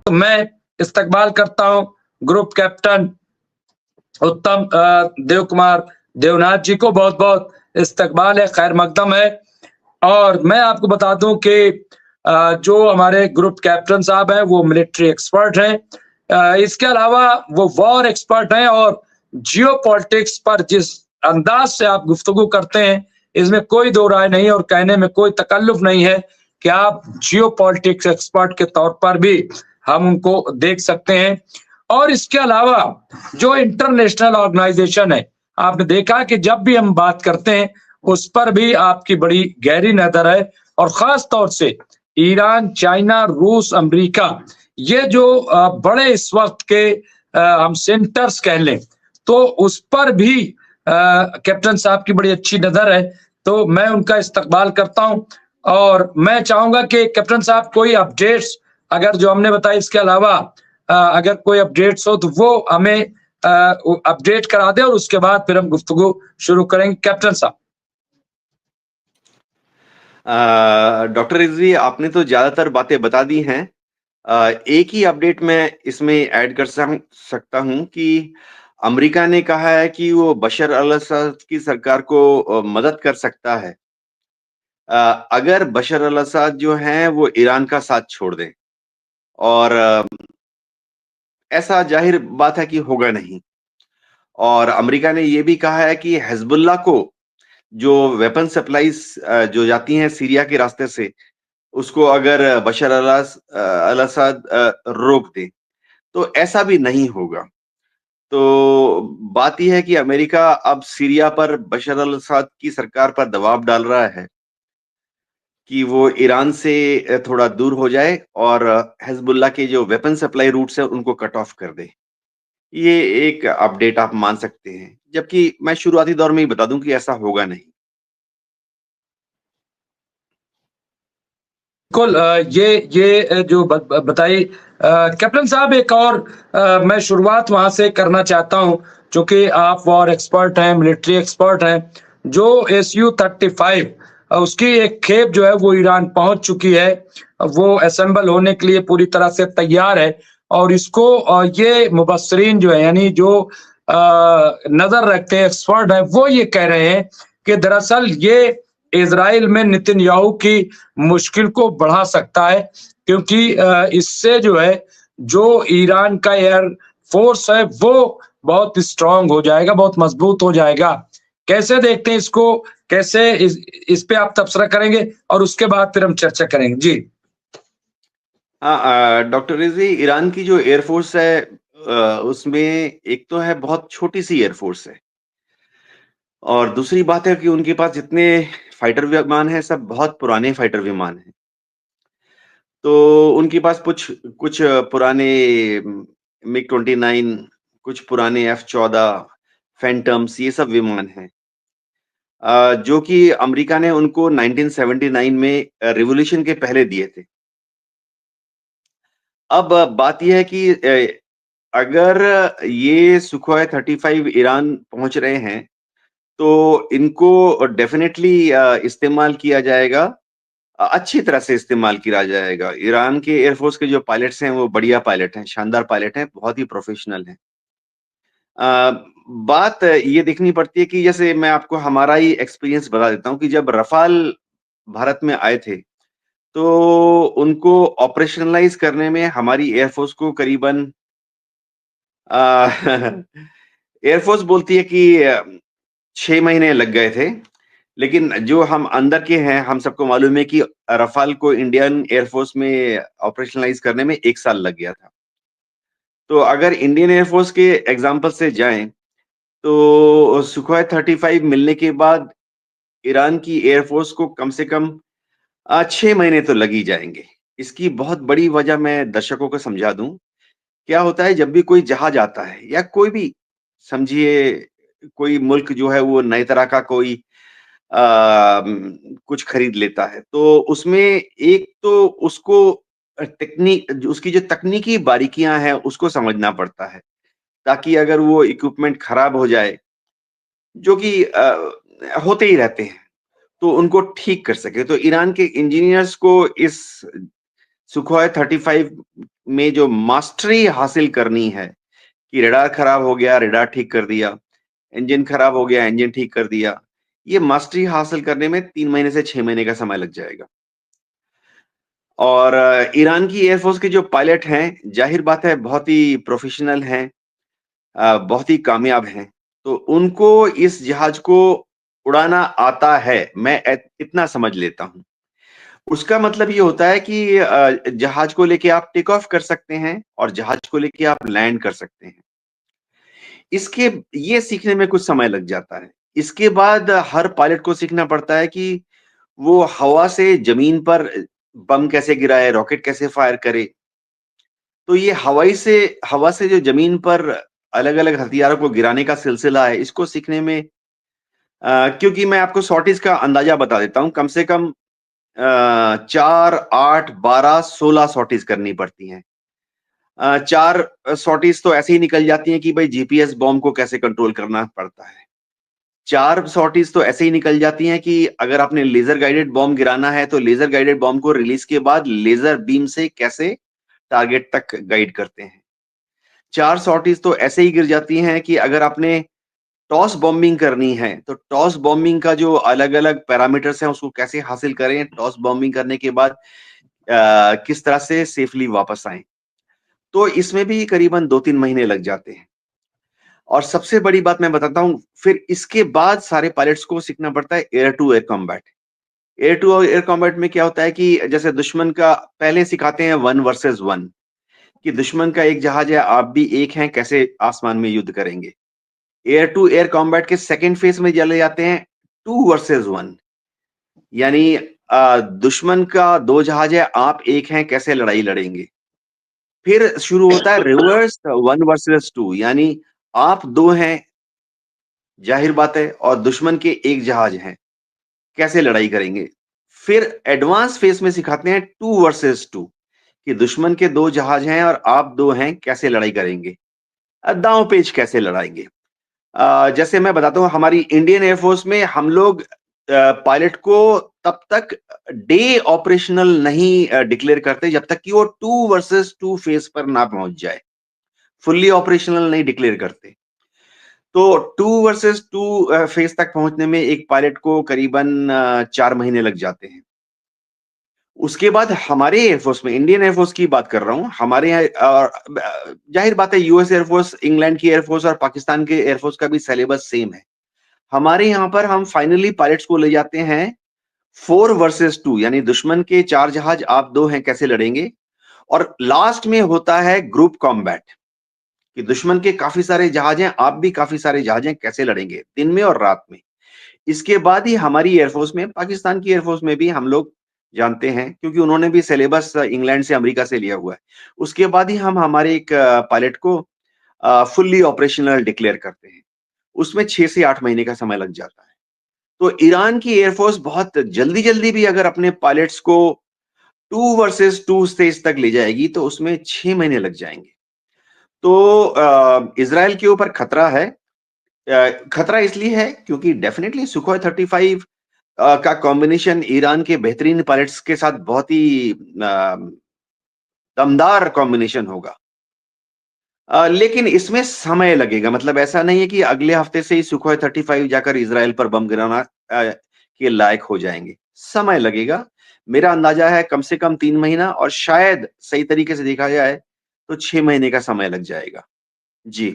तो मैं इस्तकबाल करता हूँ ग्रुप कैप्टन उत्तम देव कुमार देवनाथ जी को। बहुत-बहुत इस्तकबाल है, खैर मकदम है। और मैं आपको बता दूं कि जो हमारे ग्रुप कैप्टन साहब हैं वो मिलिट्री एक्सपर्ट हैं। इसके अलावा वो वॉर एक्सपर्ट हैं और जियोपॉलिटिक्स पर जिस अंदाज से आप गुफ्तगू करते हैं, इसमें कोई दो राय नहीं और कहने में कोई तकल्लुफ नहीं है कि आप जियोपॉलिटिक्स एक्सपर्ट के तौर पर भी हम उनको देख सकते हैं। और इसके अलावा जो इंटरनेशनल ऑर्गेनाइजेशन है, आपने देखा कि जब भी हम बात करते हैं उस पर भी आपकी बड़ी गहरी नजर है और खास तौर से ईरान, चाइना, रूस, अमेरिका, ये जो बड़े इस वक्त के हम सेंटर्स कह लें, तो उस पर भी कैप्टन साहब की बड़ी अच्छी नजर है। तो मैं उनका इस्तकबाल करता हूं और मैं चाहूंगा कि कैप्टन साहब कोई अपडेट्स अगर जो हमने बताया इसके अलावा अगर कोई अपडेट्स हो तो वो हमें अपडेट करा दे और उसके बाद फिर हम गुफ्तगू शुरू करेंगे। कैप्टन साहब। डॉक्टर रिजवी, आपने तो ज्यादातर बातें बता दी हैं। एक ही अपडेट मैं इसमें ऐड कर सकता हूं कि अमेरिका ने कहा है कि वो बशर अल असद की सरकार को मदद कर सकता है अगर बशर अल असद जो हैं वो ईरान का साथ छोड़ दें। और ऐसा जाहिर बात है कि होगा नहीं। और अमेरिका ने ये भी कहा है कि हिजबुल्लाह को जो वेपन सप्लाईज जो जाती हैं सीरिया के रास्ते से, उसको अगर बशर अल असद रोक दे तो ऐसा भी नहीं होगा। तो बात यह है कि अमेरिका अब सीरिया पर बशर अल असद की सरकार पर दबाव डाल रहा है कि वो ईरान से थोड़ा दूर हो जाए और हिजबुल्लाह के जो वेपन सप्लाई रूट्स हैं उनको कट ऑफ कर दे। ये एक अपडेट आप मान सकते हैं, जबकि मैं शुरुआती दौर में ही बता दूं कि ऐसा होगा नहीं। बिल्कुल ये जो बताई कैप्टन साहब, एक और मैं शुरुआत वहां से करना चाहता हूं, चूंकि आप वॉर एक्सपर्ट हैं, मिलिट्री एक्सपर्ट हैं। जो SU-35 उसकी एक खेप जो है वो ईरान पहुंच चुकी है, वो असेंबल होने के लिए पूरी तरह से तैयार है। और इसको ये मुबस्सरीन जो है यानी जो नजर रखते हैं एक्सपर्ट है, वो ये कह रहे हैं कि दरअसल ये इजराइल में नेतन्याहू की मुश्किल को बढ़ा सकता है, क्योंकि इससे जो है जो ईरान का एयर फोर्स है वो बहुत स्ट्रांग हो जाएगा, बहुत मजबूत हो जाएगा। कैसे देखते हैं इसको, कैसे इस पे आप तबसरा करेंगे और उसके बाद फिर हम चर्चा करेंगे। जी हाँ, डॉक्टर रिजवी, ईरान की जो एयरफोर्स है उसमें एक तो है बहुत छोटी सी एयरफोर्स है, और दूसरी बात है कि उनके पास जितने फाइटर विमान हैं सब बहुत पुराने फाइटर विमान हैं। तो उनके पास कुछ कुछ पुराने MiG-29, कुछ पुराने F-14 फैंटम्स, ये सब विमान हैं जो कि अमेरिका ने उनको 1979 में रिवॉल्यूशन के पहले दिए थे। अब बात यह है कि अगर ये सुखोई 35 ईरान पहुंच रहे हैं तो इनको डेफिनेटली इस्तेमाल किया जाएगा, अच्छी तरह से इस्तेमाल किया जाएगा। ईरान के एयरफोर्स के जो पायलट्स हैं वो बढ़िया पायलट हैं, शानदार पायलट हैं, बहुत ही प्रोफेशनल हैं। बात ये देखनी पड़ती है कि जैसे मैं आपको हमारा ही एक्सपीरियंस बता देता हूँ कि जब रफाल भारत में आए थे तो उनको ऑपरेशनलाइज करने में हमारी एयरफोर्स को करीबन एयरफोर्स बोलती है कि 6 महीने लग गए थे, लेकिन जो हम अंदर के हैं हम सबको मालूम है कि रफाल को इंडियन एयरफोर्स में ऑपरेशनलाइज करने में 1 साल लग गया था। तो अगर इंडियन एयरफोर्स के एग्जांपल से जाएं तो सुखोई 35 मिलने के बाद ईरान की एयरफोर्स को कम से कम 6 महीने तो लग ही जाएंगे। इसकी बहुत बड़ी वजह मैं दर्शकों को समझा दूं। क्या होता है, जब भी कोई जहाज आता है या कोई भी, समझिए कोई मुल्क जो है वो नई तरह का कोई कुछ खरीद लेता है तो उसमें एक तो उसको उसकी जो तकनीकी बारीकियां हैं उसको समझना पड़ता है, ताकि अगर वो इक्विपमेंट खराब हो जाए, जो कि होते ही रहते हैं, तो उनको ठीक कर सके। तो ईरान के इंजीनियर्स को इस सुखोई 35 में जो मास्टरी हासिल करनी है कि रडार खराब हो गया, रडार ठीक कर दिया, इंजन खराब हो गया, इंजन ठीक कर दिया, ये मास्टरी हासिल करने में 3 महीने से 6 महीने का समय लग जाएगा। और ईरान की एयरफोर्स के जो पायलट हैं, ज़ाहिर बात है बहुत ही प्रोफेशनल हैं, बहुत ही कामयाब हैं। तो उनको इस जहाज को उड़ाना आता है, मैं इतना समझ लेता हूँ। उसका मतलब ये होता है कि जहाज को लेके आप टेक ऑफ कर सकते हैं और जहाज को लेके आप लैंड कर सकते हैं। इसके ये सीखने में कुछ समय लग जाता है। इसके बाद हर पायलट को सीखना पड़ता है कि वो हवा से ज़मीन पर बम कैसे गिराए, रॉकेट कैसे फायर करे। तो ये हवा से जो ज़मीन पर अलग-अलग हथियारों को गिराने का सिलसिला है, इसको सीखने में क्योंकि मैं आपको सॉर्टीज़ का अंदाज़ा बता देता हूँ, कम से कम 4, 8, 12, 16 सॉर्टीज़ करनी पड़ती हैं। 4 सॉर्टीज़ तो ऐसे ही निकल जाती हैं कि भाई जीपीएस बॉम्ब को कैसे कंट्रोल करना पड़ता है। 4 सॉर्टीज़ तो ऐसे ही निकल जाती हैं कि अगर आपने लेज़र गाइडेड बॉम्ब गिराना है, तो लेज़र गाइडेड बॉम्ब को रिलीज़ के बाद लेज़र बीम से कैसे टारगेट तक गाइड करते हैं। 4 सॉर्टीज़ तो ऐसे ही गिर जाती हैं कि अगर आपने टॉस बॉम्बिंग करनी है, तो टॉस बॉम्बिंग का जो अलग-अलग पैरामीटर्स हैं, उसको कैसे हासिल करें, टॉस बॉम्बिंग करने के बाद किस तरह से सेफली वापस आएँ। तो इसमें भी करीबन 2-3 महीने लग जाते हैं। और सबसे बड़ी बात मैं बताता हूँ, फिर इसके बाद सारे पायलट्स को सीखना पड़ता है air to air combat. Air to air combat में क्या होता है कि जैसे दुश्मन का पहले सिखाते हैं 1 वर्सेस 1 कि दुश्मन का एक जहाज है, आप भी एक हैं, कैसे आसमान में युद्ध करेंगे। एयर टू एयर कॉम्बैट के सेकंड फेज में चले जाते हैं 2 वर्सेस 1 यानी दुश्मन का 2 जहाज है, आप एक हैं, कैसे लड़ाई लड़ेंगे। फिर शुरू होता है रिवर्स 1 वर्सेस 2 यानी आप 2 हैं, ज़ाहिर बात है, और दुश्मन के 1 जहाज हैं, कैसे लड़ाई करेंगे। फिर एडवांस फेज में सिखाते हैं 2 वर्सेस 2 कि दुश्मन के 2 जहाज हैं और आप 2 हैं, कैसे लड़ाई करेंगे। दांव-पेच कैसे लड़ाएँगे। जैसे मैं बताता हूँ, हमारी इंडियन एयरफोर्स में हम लोग पायलट को तब तक डे ऑपरेशनल नहीं डिक्लेयर करते जब तक कि वो 2 वर्सेस 2 फेज पर ना पहुंच जाए। फुल्ली ऑपरेशनल नहीं डिक्लेयर करते। तो 2 वर्सेस 2 फेज तक पहुंचने में एक पायलट को करीबन 4 महीने लग जाते हैं। उसके बाद हमारे एयरफोर्स में, इंडियन एयरफोर्स की बात कर रहा हूँ, हमारे यहाँ जाहिर बात है यूएस एयरफोर्स, इंग्लैंड की एयरफोर्स और पाकिस्तान के एयरफोर्स का भी सिलेबस सेम है। हमारे यहाँ पर हम फाइनली पायलट्स को ले जाते हैं 4 वर्सेस 2 यानी दुश्मन के 4 जहाज, आप 2 हैं, कैसे लड़ेंगे। और लास्ट में होता है ग्रुप कॉम्बैट कि दुश्मन के काफी सारे जहाज हैं, आप भी काफी सारे जहाज हैं, कैसे लड़ेंगे दिन में और रात में। इसके बाद ही हमारी एयरफोर्स में, पाकिस्तान की एयरफोर्स में भी हम लोग जानते हैं क्योंकि उन्होंने भी सिलेबस इंग्लैंड से, अमेरिका से लिया हुआ है। उसके बाद ही हम हमारे एक पायलट को फुल्ली ऑपरेशनल डिक्लेयर करते हैं। उसमें 6 से 8 महीने का समय लग जाता है। तो ईरान की एयरफोर्स बहुत जल्दी-जल्दी भी अगर अपने पायलट्स को 2 वर्सेस 2 स्टेज तक ले जाएगी, तो उसमें 6 महीने लग जाएँगे। तो इज़राइल के ऊपर खतरा है। खतरा इसलिए है क्योंकि डेफिनिटली सुखोई 35 का कॉम्बिनेशन ईरान के बेहतरीन पायलट्स के साथ बहुत ही दमदार कॉम्बिनेशन होगा। लेकिन इसमें समय लगेगा, मतलब ऐसा नहीं है कि अगले हफ्ते से ही सुखोई 35 जाकर इज़राइल पर बम गिराना के लायक हो जाएँगे। समय लगेगा। मेरा अंदाज़ा है कम से कम 3 महीना, और शायद सही तरीके से देखा जाए तो 6 महीने का समय लग जाएगा। जी।